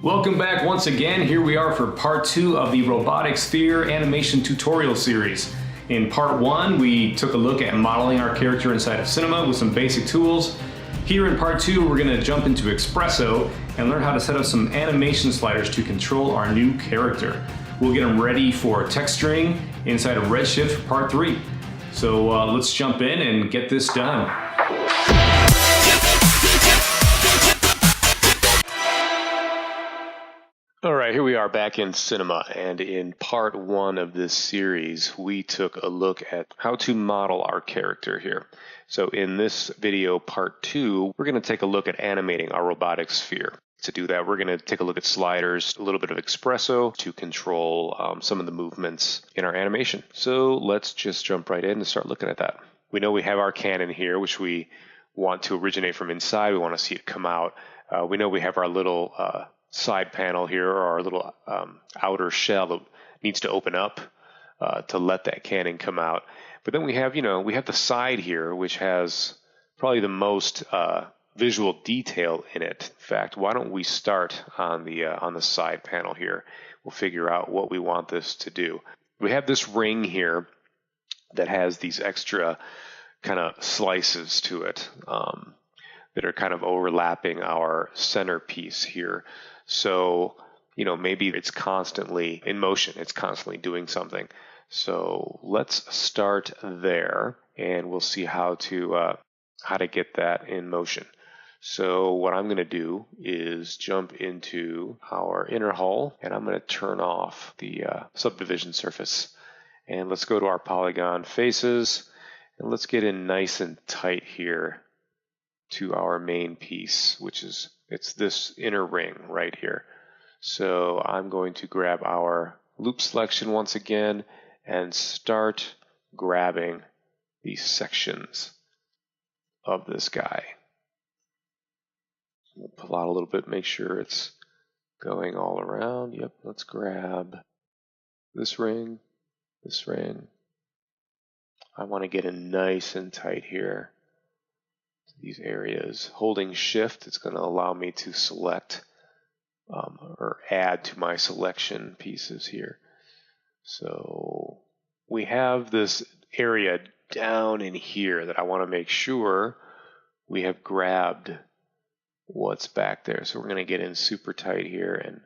Welcome back once again. Here we are for part 2 of the Robotic Sphere animation tutorial series. In part 1, we took a look at modeling our character inside of Cinema with some basic tools. Here in part 2, we're going to jump into Xpresso and learn how to set up some animation sliders to control our new character. We'll get them ready for texturing inside of Redshift part 3. So let's jump in and get this done. All right, here we are back in Cinema, and in part 1 of this series, we took a look at how to model our character here. So in this video, part 2, we're going to take a look at animating our robotic sphere. To do that, we're going to take a look at sliders, a little bit of Xpresso to control some of the movements in our animation. So let's just jump right in and start looking at that. We know we have our cannon here, which we want to originate from inside. We want to see it come out. We know we have our little side panel here, or our little outer shell that needs to open up to let that cannon come out. But then we have, we have the side here, which has probably the most visual detail in it. In fact, why don't we start on the side panel here? We'll figure out what we want this to do. We have this ring here that has these extra kind of slices to it that are kind of overlapping our centerpiece here. So, maybe it's constantly in motion. It's constantly doing something. So let's start there, and we'll see how to get that in motion. So what I'm going to do is jump into our inner hull, and I'm going to turn off the subdivision surface. And let's go to our polygon faces, and let's get in nice and tight here to our main piece, which is it's this inner ring right here. So I'm going to grab our loop selection once again and start grabbing these sections of this guy. We'll pull out a little bit, make sure it's going all around. Yep, let's grab this ring, this ring. I want to get in nice and tight here. These areas. Holding shift, it's going to allow me to select or add to my selection pieces here. So we have this area down in here that I want to make sure we have grabbed what's back there. So we're going to get in super tight here, and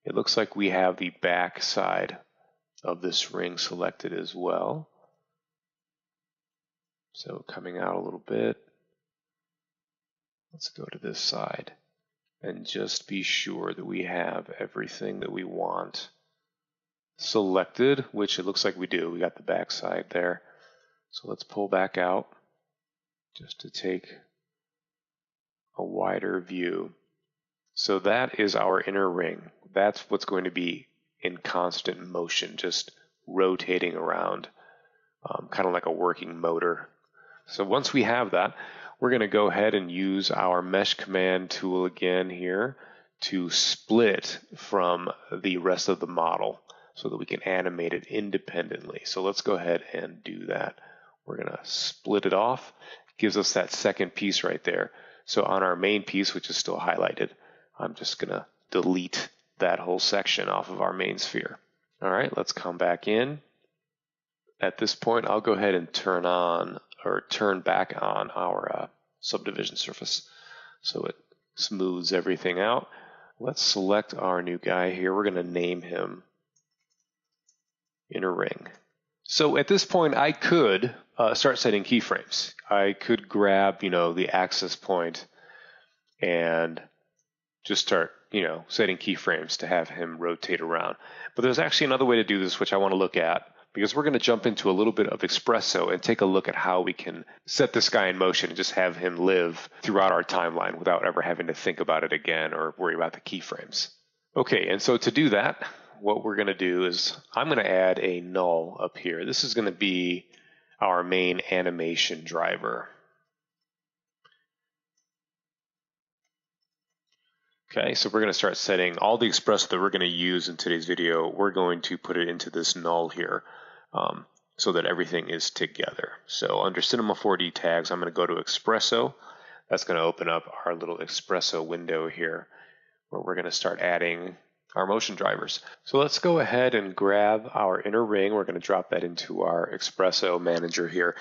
it looks like we have the back side of this ring selected as well. So coming out a little bit. Let's go to this side and just be sure that we have everything that we want selected, which it looks like we do. We got the back side there. So let's pull back out just to take a wider view. So that is our inner ring. That's what's going to be in constant motion, just rotating around, kind of like a working motor. So once we have that, we're going to go ahead and use our mesh command tool again here to split from the rest of the model so that we can animate it independently. So let's go ahead and do that. We're going to split it off. It gives us that second piece right there. So on our main piece, which is still highlighted, I'm just going to delete that whole section off of our main sphere. All right, let's come back in. At this point, I'll go ahead and turn back on our subdivision surface so it smooths everything out. Let's select our new guy here. We're going to name him Inner Ring. So at this point, I could start setting keyframes. I could grab, the access point and just start, setting keyframes to have him rotate around. But there's actually another way to do this, which I want to look at, because we're going to jump into a little bit of Xpresso and take a look at how we can set this guy in motion and just have him live throughout our timeline without ever having to think about it again or worry about the keyframes. Okay, and so to do that, what we're going to do is I'm going to add a null up here. This is going to be our main animation driver. Okay, so we're going to start setting all the Xpresso that we're going to use in today's video. We're going to put it into this null here so that everything is together. So under Cinema 4D tags, I'm going to go to Xpresso. That's going to open up our little Xpresso window here. where we're going to start adding our motion drivers. So let's go ahead and grab our inner ring. We're going to drop that into our Xpresso manager here.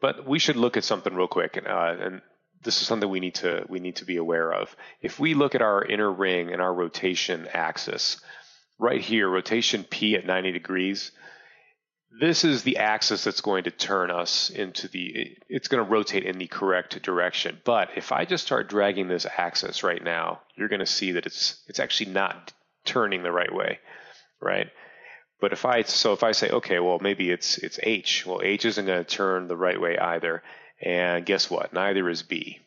But we should look at something real quick, and this is something we need to be aware of. If we look at our inner ring and our rotation axis, right here, rotation P at 90 degrees, this is the axis that's going to turn us into it's going to rotate in the correct direction. But if I just start dragging this axis right now, you're going to see that it's actually not turning the right way, right? But if I say, okay, well, maybe it's H. Well, H isn't going to turn the right way either. And guess what? Neither is B.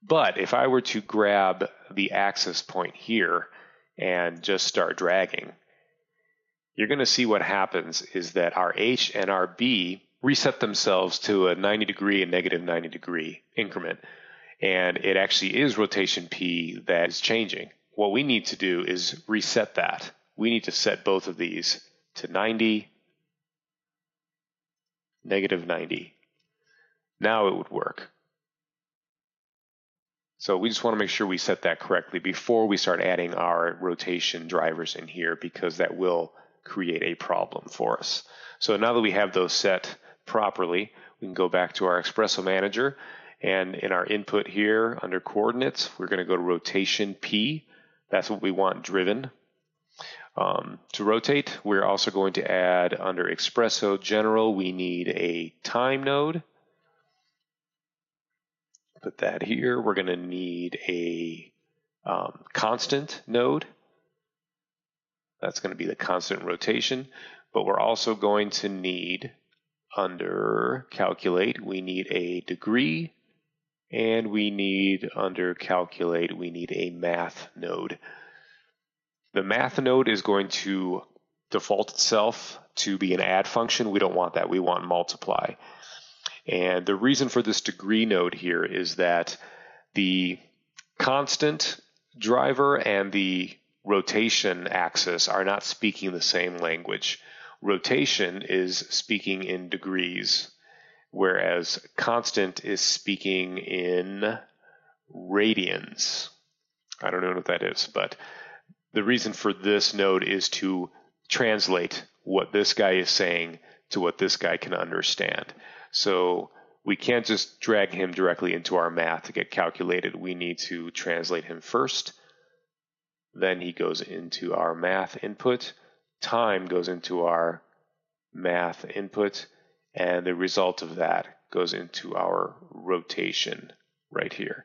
But if I were to grab the axis point here and just start dragging, you're going to see what happens is that our H and our B reset themselves to a 90 degree and negative 90 degree increment. And it actually is rotation P that is changing. What we need to do is reset that. We need to set both of these to 90, negative 90. Now it would work. So we just want to make sure we set that correctly before we start adding our rotation drivers in here, because that will create a problem for us. So now that we have those set properly, we can go back to our Xpresso manager, and in our input here under coordinates, we're going to go to rotation P. That's what we want driven. To rotate, we're also going to add under Xpresso General, we need a time node. Put that here. We're going to need a constant node. That's going to be the constant rotation. But we're also going to need, under calculate, we need a degree. And we need, under calculate, we need a math node. The math node is going to default itself to be an add function. We don't want that. We want multiply. And the reason for this degree node here is that the constant driver and the rotation axis are not speaking the same language. Rotation is speaking in degrees, whereas constant is speaking in radians. I don't know what that is, but the reason for this node is to translate what this guy is saying to what this guy can understand. So we can't just drag him directly into our math to get calculated. We need to translate him first. Then he goes into our math input. Time goes into our math input. And the result of that goes into our rotation right here.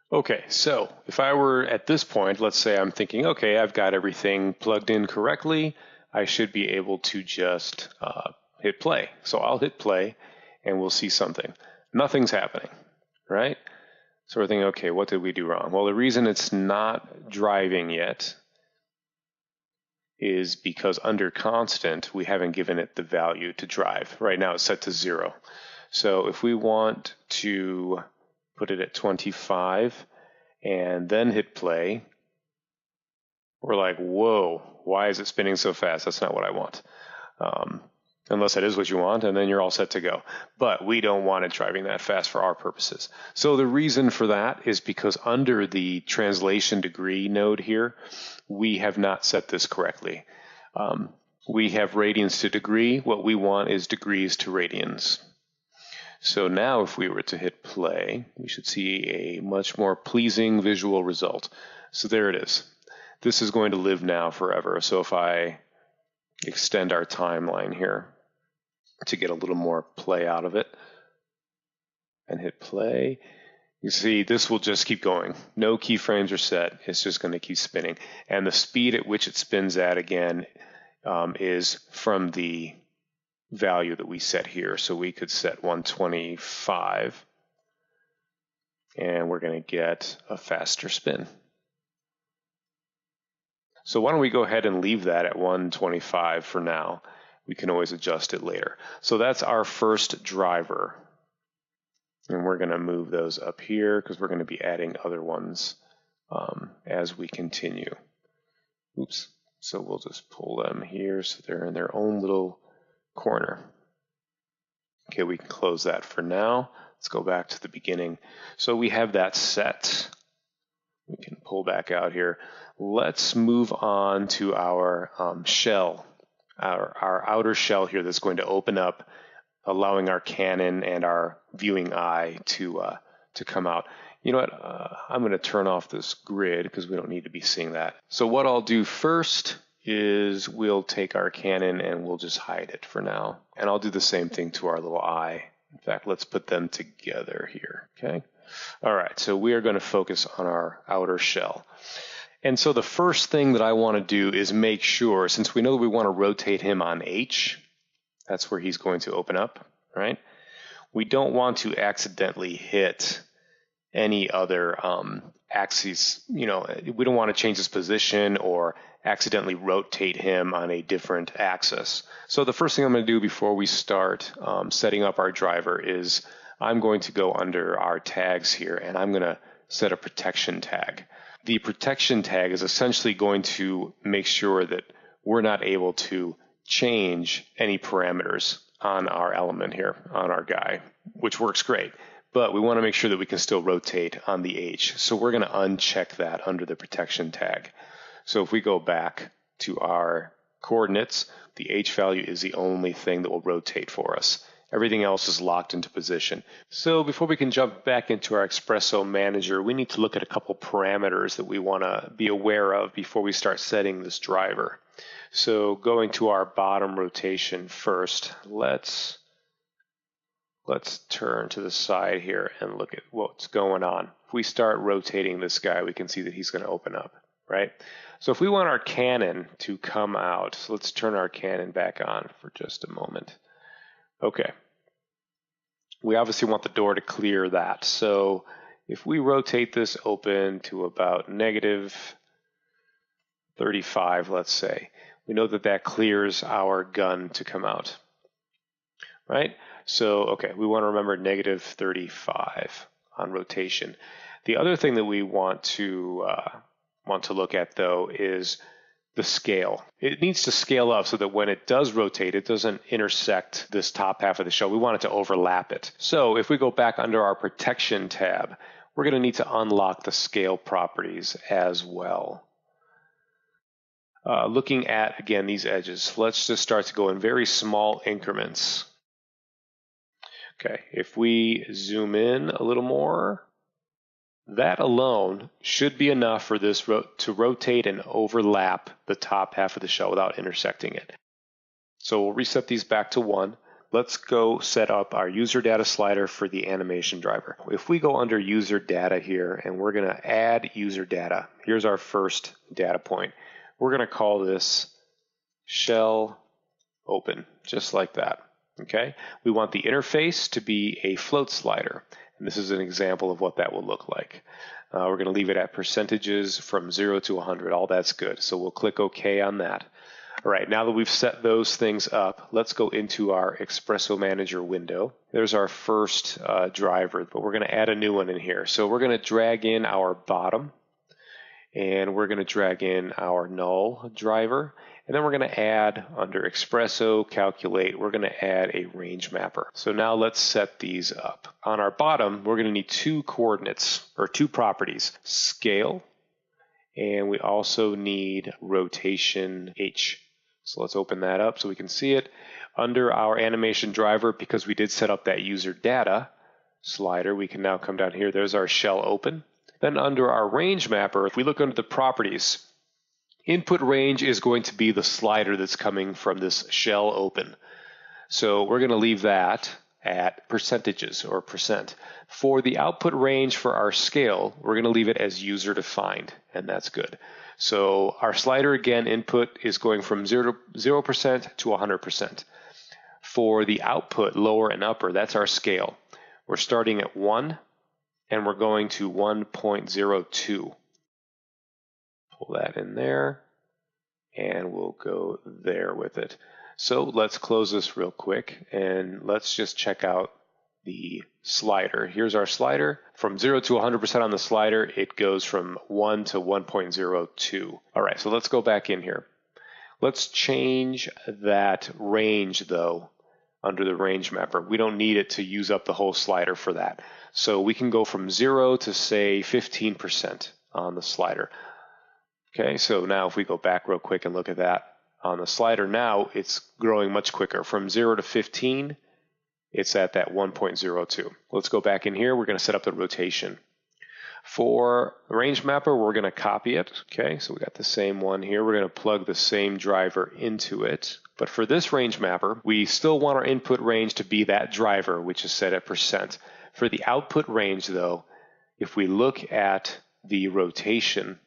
Okay, so if I were at this point, let's say I'm thinking, okay, I've got everything plugged in correctly. I should be able to just hit play. So I'll hit play and we'll see something. Nothing's happening, right? So we're thinking, okay, what did we do wrong? Well, the reason it's not driving yet is because under constant, we haven't given it the value to drive. Right now it's set to 0. So if we want to put it at 25 and then hit play, we're like, whoa, why is it spinning so fast? That's not what I want. Unless that is what you want, and then you're all set to go. But we don't want it driving that fast for our purposes. So the reason for that is because under the translation degree node here, we have not set this correctly. We have radians to degree. What we want is degrees to radians. So now if we were to hit play, we should see a much more pleasing visual result. So there it is. This is going to live now forever. So if I extend our timeline here to get a little more play out of it and hit play, you see this will just keep going. No keyframes are set. It's just going to keep spinning. And the speed at which it spins at, again, is from the value that we set here. So we could set 125 and we're going to get a faster spin. So why don't we go ahead and leave that at 125 for now. We can always adjust it later. So that's our first driver. And we're going to move those up here because we're going to be adding other ones as we continue. Oops. So we'll just pull them here so they're in their own little corner. Okay, we can close that for now. Let's go back to the beginning. So we have that set. We can pull back out here. Let's move on to our shell, our outer shell here that's going to open up, allowing our cannon and our viewing eye to come out. You know what? I'm going to turn off this grid because we don't need to be seeing that. So what I'll do first is we'll take our cannon and we'll just hide it for now. And I'll do the same thing to our little eye. In fact, let's put them together here, okay? All right, so we are going to focus on our outer shell. And so the first thing that I want to do is make sure, since we know that we want to rotate him on H, that's where he's going to open up, right? We don't want to accidentally hit any other axes. You know, we don't want to change his position or accidentally rotate him on a different axis. So the first thing I'm going to do before we start setting up our driver is I'm going to go under our tags here and I'm going to set a protection tag. The protection tag is essentially going to make sure that we're not able to change any parameters on our element here, on our guy, which works great. But we want to make sure that we can still rotate on the H. So we're going to uncheck that under the protection tag. So if we go back to our coordinates, the H value is the only thing that will rotate for us. Everything else is locked into position. So before we can jump back into our Xpresso manager, we need to look at a couple parameters that we want to be aware of before we start setting this driver. So going to our bottom rotation first, let's turn to the side here and look at what's going on. If we start rotating this guy, we can see that he's going to open up, right? So if we want our cannon to come out, so let's turn our cannon back on for just a moment. Okay. We obviously want the door to clear that. So if we rotate this open to about negative 35, let's say, we know that that clears our gun to come out, right? So, okay, we want to remember negative 35 on rotation. The other thing that we want to look at, though, is the scale. It needs to scale up so that when it does rotate, it doesn't intersect this top half of the shell. We want it to overlap it. So if we go back under our protection tab, we're going to need to unlock the scale properties as well. Looking at, again, these edges, let's just start to go in very small increments. Okay, if we zoom in a little more, that alone should be enough for this to rotate and overlap the top half of the shell without intersecting it. So we'll reset these back to 1. Let's go set up our user data slider for the animation driver. If we go under user data here and we're going to add user data, here's our first data point. We're going to call this shell open, just like that. Okay, we want the interface to be a float slider. And this is an example of what that will look like. We're going to leave it at percentages from 0 to 100. All that's good. So we'll click OK on that. All right, now that we've set those things up, let's go into our Xpresso Manager window. There's our first driver, but we're going to add a new one in here. So we're going to drag in our bottom, and we're going to drag in our null driver. And then we're going to add, under Xpresso, calculate, we're going to add a range mapper. So now let's set these up. On our bottom, we're going to need 2 coordinates, or 2 properties, scale, and we also need rotation H. So let's open that up so we can see it. Under our animation driver, because we did set up that user data slider, we can now come down here. There's our shell open. Then under our range mapper, if we look under the properties, input range is going to be the slider that's coming from this shell open. So we're going to leave that at percentages or percent. For the output range for our scale, we're going to leave it as user defined, and that's good. So our slider, again, input is going from 0% to 100%. For the output, lower and upper, that's our scale. We're starting at 1, and we're going to 1.02. Pull that in there, and we'll go there with it. So let's close this real quick, and let's just check out the slider. Here's our slider. From 0 to 100% on the slider, it goes from 1 to 1.02. All right, so let's go back in here. Let's change that range, though, under the range mapper. We don't need it to use up the whole slider for that. So we can go from 0 to, say, 15% on the slider. Okay, so now if we go back real quick and look at that on the slider, now it's growing much quicker. From 0 to 15, it's at that 1.02. Let's go back in here. We're going to set up the rotation. For the range mapper, we're going to copy it. Okay, so we got the same one here. We're going to plug the same driver into it. But for this range mapper, we still want our input range to be that driver, which is set at %. For the output range, though, if we look at the rotation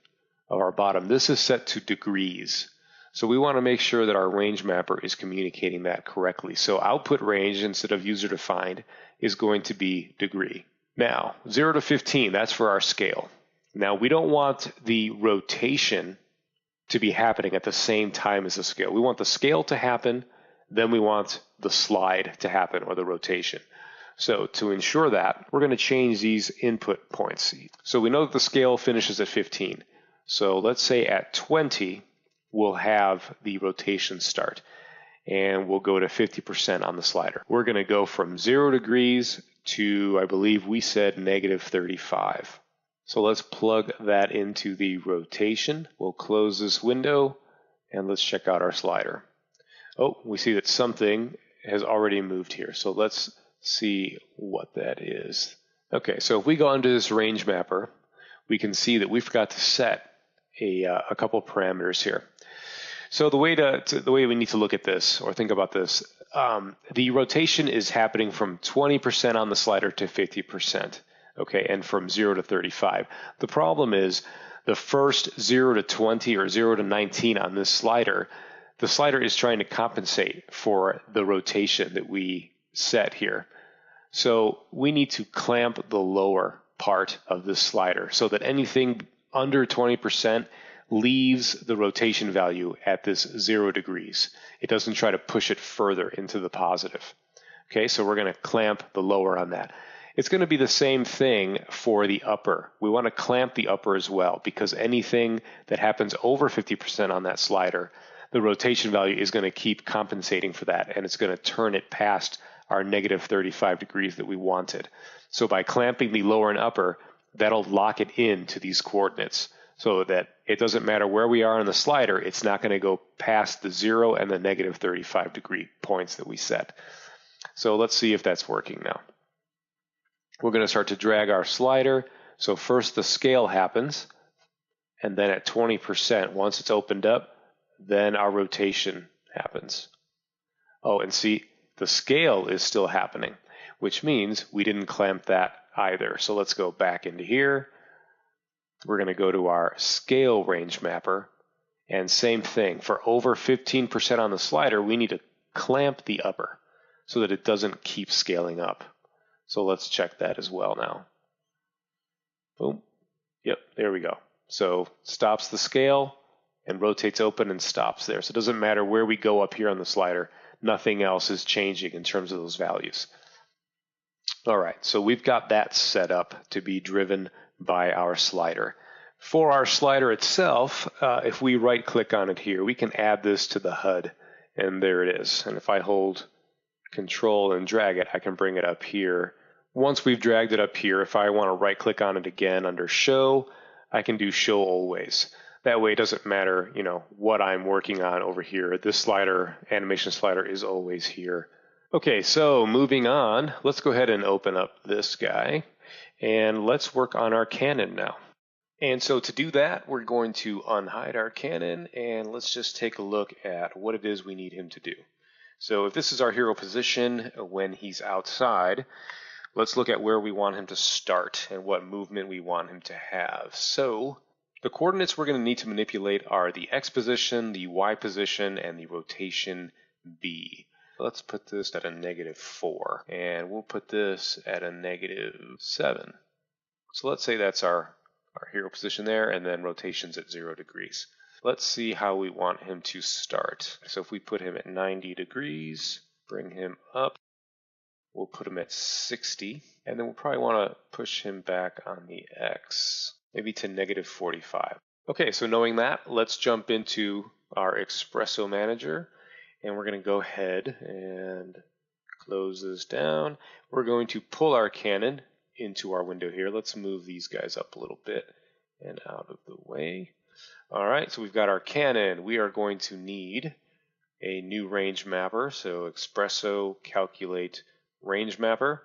of our bottom, this is set to degrees. So we want to make sure that our range mapper is communicating that correctly. So output range, instead of user defined, is going to be degree. Now, 0 to 15, that's for our scale. Now, we don't want the rotation to be happening at the same time as the scale. We want the scale to happen, then we want the slide to happen, or the rotation. So to ensure that, we're going to change these input points. So we know that the scale finishes at 15. So let's say at 20, we'll have the rotation start, and we'll go to 50% on the slider. We're going to go from 0 degrees to, I believe we said, -35. So let's plug that into the rotation. We'll close this window, and let's check out our slider. Oh, we see that something has already moved here. So let's see what that is. Okay, so if we go under this range mapper, we can see that we forgot to set a couple parameters here. So the way we need to look at this or think about this, the rotation is happening from 20% on the slider to 50%, okay, and from 0 to 35. The problem is the first 0 to 20 or 0 to 19 on this slider, the slider is trying to compensate for the rotation that we set here. So we need to clamp the lower part of this slider so that anything under 20% leaves the rotation value at this 0 degrees. It doesn't try to push it further into the positive. Okay, so we're going to clamp the lower on that. It's going to be the same thing for the upper. We want to clamp the upper as well, because anything that happens over 50% on that slider, the rotation value is going to keep compensating for that, and it's going to turn it past our -35 degrees that we wanted. So by clamping the lower and upper, that'll lock it into these coordinates, so that it doesn't matter where we are on the slider, it's not going to go past the 0 and the -35 degree points that we set. So let's see if that's working now. We're going to start to drag our slider. So first the scale happens, and then at 20%, once it's opened up, then our rotation happens. Oh, and see, the scale is still happening, which means we didn't clamp that either. So let's go back into here. We're going to go to our scale range mapper, and same thing. For over 15% on the slider, we need to clamp the upper so that it doesn't keep scaling up. So let's check that as well now. Boom. Yep, there we go. So stops the scale and rotates open and stops there. So it doesn't matter where we go up here on the slider. Nothing else is changing in terms of those values. All right, so we've got that set up to be driven by our slider. For our slider itself, if we right-click on it here, we can add this to the HUD, and there it is. And if I hold Control and drag it, I can bring it up here. Once we've dragged it up here, if I want to right-click on it again under Show, I can do Show Always. That way it doesn't matter, what I'm working on over here. This slider, animation slider, is always here. Okay, so moving on, let's go ahead and open up this guy, and let's work on our cannon now. And so to do that, we're going to unhide our cannon, and let's just take a look at what it is we need him to do. So if this is our hero position when he's outside, let's look at where we want him to start and what movement we want him to have. So the coordinates we're going to need to manipulate are the X position, the Y position, and the rotation B. Let's put this at a -4, and we'll put this at a -7. So let's say that's our hero position there, and then rotations at 0 degrees. Let's see how we want him to start. So if we put him at 90 degrees, bring him up, we'll put him at 60, and then we'll probably want to push him back on the X, maybe to -45. Okay, so knowing that, let's jump into our Xpresso manager, and we're going to go ahead and close this down. We're going to pull our cannon into our window here. Let's move these guys up a little bit and out of the way. All right, so we've got our cannon. We are going to need a new range mapper. So Xpresso calculate range mapper,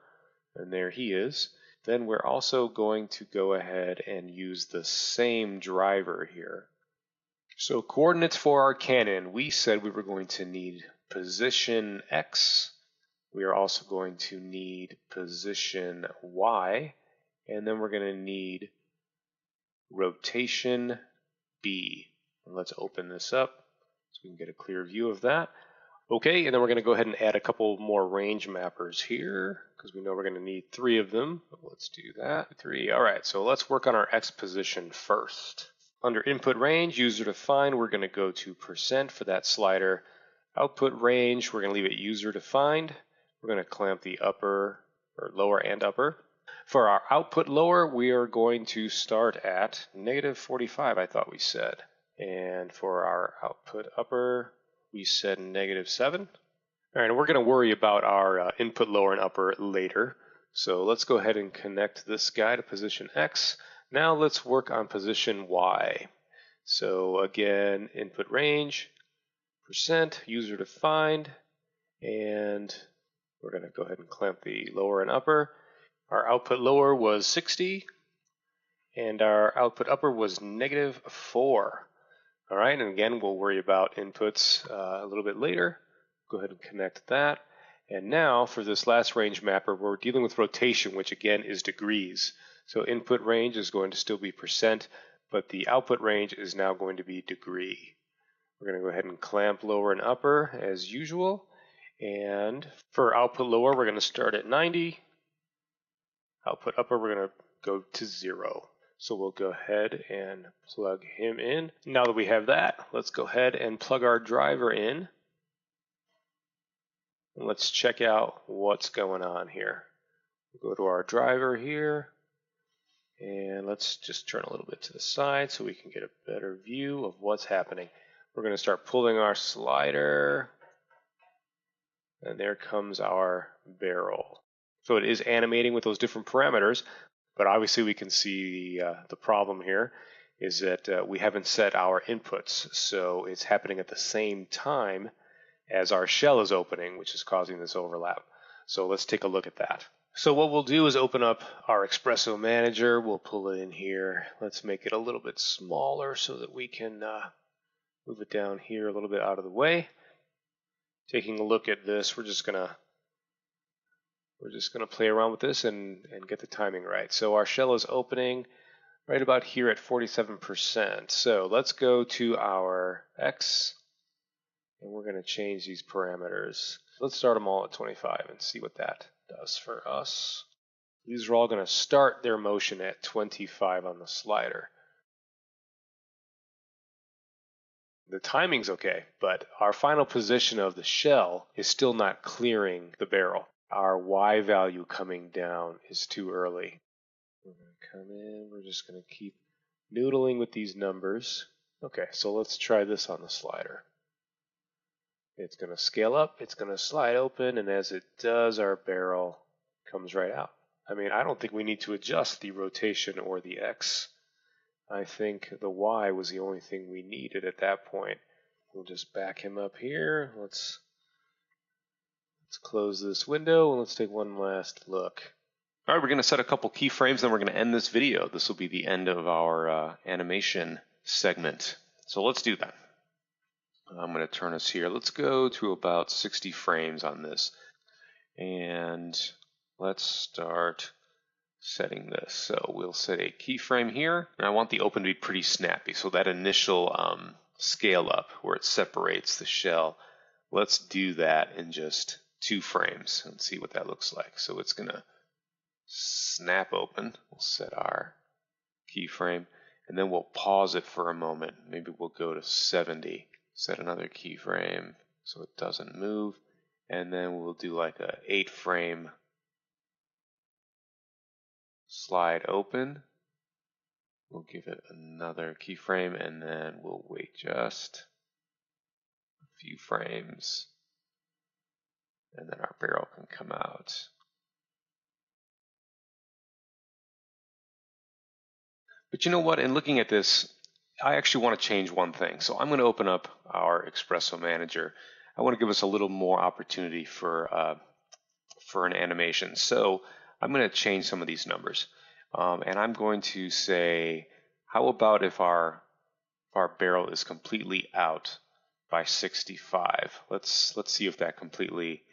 and there he is. Then we're also going to go ahead and use the same driver here. So coordinates for our cannon, we said we were going to need position X. We are also going to need position Y, and then we're going to need rotation B. And let's open this up so we can get a clear view of that. Okay, and then we're going to go ahead and add a couple more range mappers here because we know we're going to need 3 of them. Let's do that. 3. All right, so let's work on our X position first. Under input range, user defined, we're going to go to % for that slider. Output range, we're going to leave it user defined. We're going to clamp the upper or lower and upper. For our output lower, we are going to start at -45, I thought we said. And for our output upper, we said -7. All right, and we're going to worry about our input lower and upper later. So let's go ahead and connect this guy to position X. Now let's work on position Y. So again, input range, % user defined, and we're going to go ahead and clamp the lower and upper. Our output lower was 60, and our output upper was -4. All right, and again, we'll worry about inputs a little bit later. Go ahead and connect that. And now for this last range mapper, we're dealing with rotation, which again is degrees. So input range is going to still be %, but the output range is now going to be degree. We're going to go ahead and clamp lower and upper as usual. And for output lower, we're going to start at 90. Output upper, we're going to go to 0. So we'll go ahead and plug him in. Now that we have that, let's go ahead and plug our driver in. And let's check out what's going on here. We'll go to our driver here, and let's just turn a little bit to the side so we can get a better view of what's happening. We're going to start pulling our slider, and there comes our barrel. So it is animating with those different parameters, but obviously we can see the problem here is that we haven't set our inputs, so it's happening at the same time as our shell is opening, which is causing this overlap. So let's take a look at that. So what we'll do is open up our Xpresso Manager. We'll pull it in here. Let's make it a little bit smaller so that we can move it down here a little bit out of the way. Taking a look at this, we're just gonna play around with this and get the timing right. So our shell is opening right about here at 47%. So let's go to our X, and we're going to change these parameters. Let's start them all at 25 and see what that does for us. These are all going to start their motion at 25 on the slider. The timing's okay, but our final position of the shell is still not clearing the barrel. Our Y value coming down is too early. We're going to come in, we're just going to keep noodling with these numbers. Okay, so let's try this on the slider. It's going to scale up, it's going to slide open, and as it does, our barrel comes right out. I mean, I don't think we need to adjust the rotation or the X. I think the Y was the only thing we needed at that point. We'll just back him up here. Let's close this window and let's take one last look. All right, we're going to set a couple keyframes, then we're going to end this video. This will be the end of our animation segment. So let's do that. I'm going to turn us here. Let's go to about 60 frames on this. And let's start setting this. So we'll set a keyframe here. And I want the open to be pretty snappy. So that initial scale up where it separates the shell, let's do that in just 2 frames and see what that looks like. So it's going to snap open. We'll set our keyframe and then we'll pause it for a moment. Maybe we'll go to 70. Set another keyframe so it doesn't move, and then we'll do like a 8-frame slide open. We'll give it another keyframe, and then we'll wait just a few frames, and then our barrel can come out. But you know what? In looking at this, I actually want to change one thing. So I'm going to open up our Xpresso Manager. I want to give us a little more opportunity for an animation. So I'm going to change some of these numbers. And I'm going to say, how about if our barrel is completely out by 65? Let's see if that completely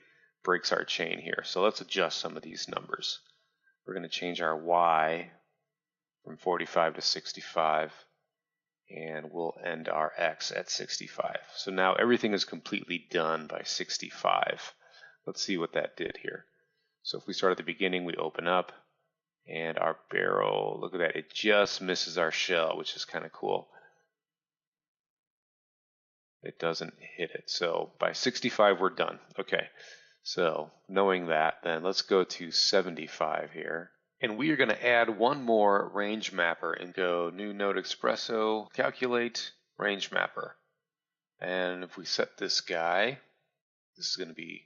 breaks our chain here. So let's adjust some of these numbers. We're going to change our Y from 45 to 65, and we'll end our X at 65. So now everything is completely done by 65. Let's see what that did here. So if we start at the beginning, we open up, and our barrel, look at that, it just misses our shell, which is kind of cool. It doesn't hit it. So by 65, we're done. Okay, so knowing that, then let's go to 75 here. And we are going to add one more range mapper and go new node Xpresso, calculate range mapper. And if we set this guy, this is going to be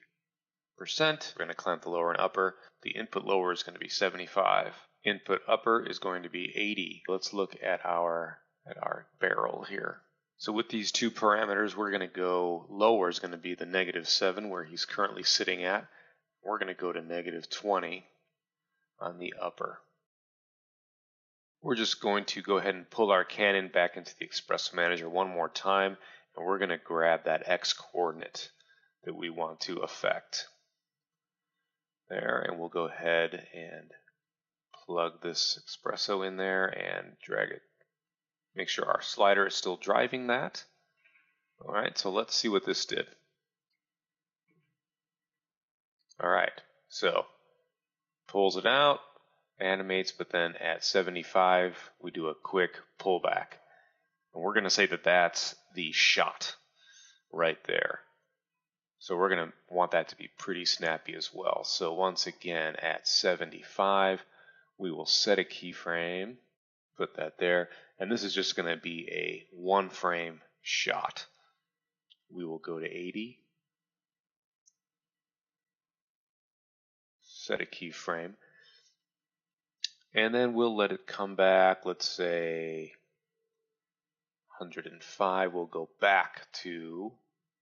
percent. We're going to clamp the lower and upper. The input lower is going to be 75. Input upper is going to be 80. Let's look at our barrel here. So with these two parameters, we're going to go lower is going to be the -7 where he's currently sitting at. We're going to go to -20 on the upper. We're just going to go ahead and pull our cannon back into the Xpresso Manager one more time, and we're going to grab that X coordinate that we want to affect. There, and we'll go ahead and plug this Xpresso in there and drag it. Make sure our slider is still driving that. All right, so let's see what this did. All right, so pulls it out, animates, but then at 75, we do a quick pullback. And we're going to say that that's the shot right there. So we're going to want that to be pretty snappy as well. So once again, at 75, we will set a keyframe, put that there, and this is just going to be a one frame shot. We will go to 80, set a keyframe, and then we'll let it come back. Let's say 105. We'll go back to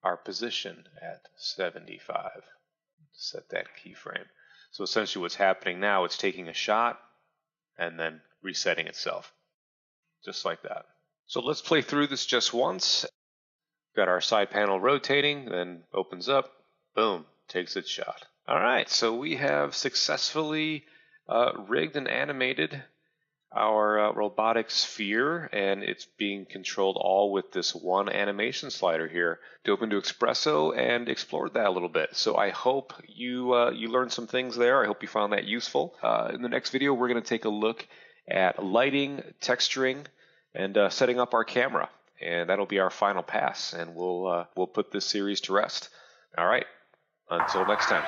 our position at 75. Set that keyframe. So essentially what's happening now, it's taking a shot and then resetting itself. Just like that. So let's play through this just once. Got our side panel rotating, then opens up, boom, takes its shot. All right, so we have successfully rigged and animated our robotic sphere, and it's being controlled all with this one animation slider here. Dove into Xpresso and explored that a little bit. So I hope you learned some things there. I hope you found that useful. In the next video, we're going to take a look at lighting, texturing, and setting up our camera. And that'll be our final pass, and we'll put this series to rest. All right, until next time.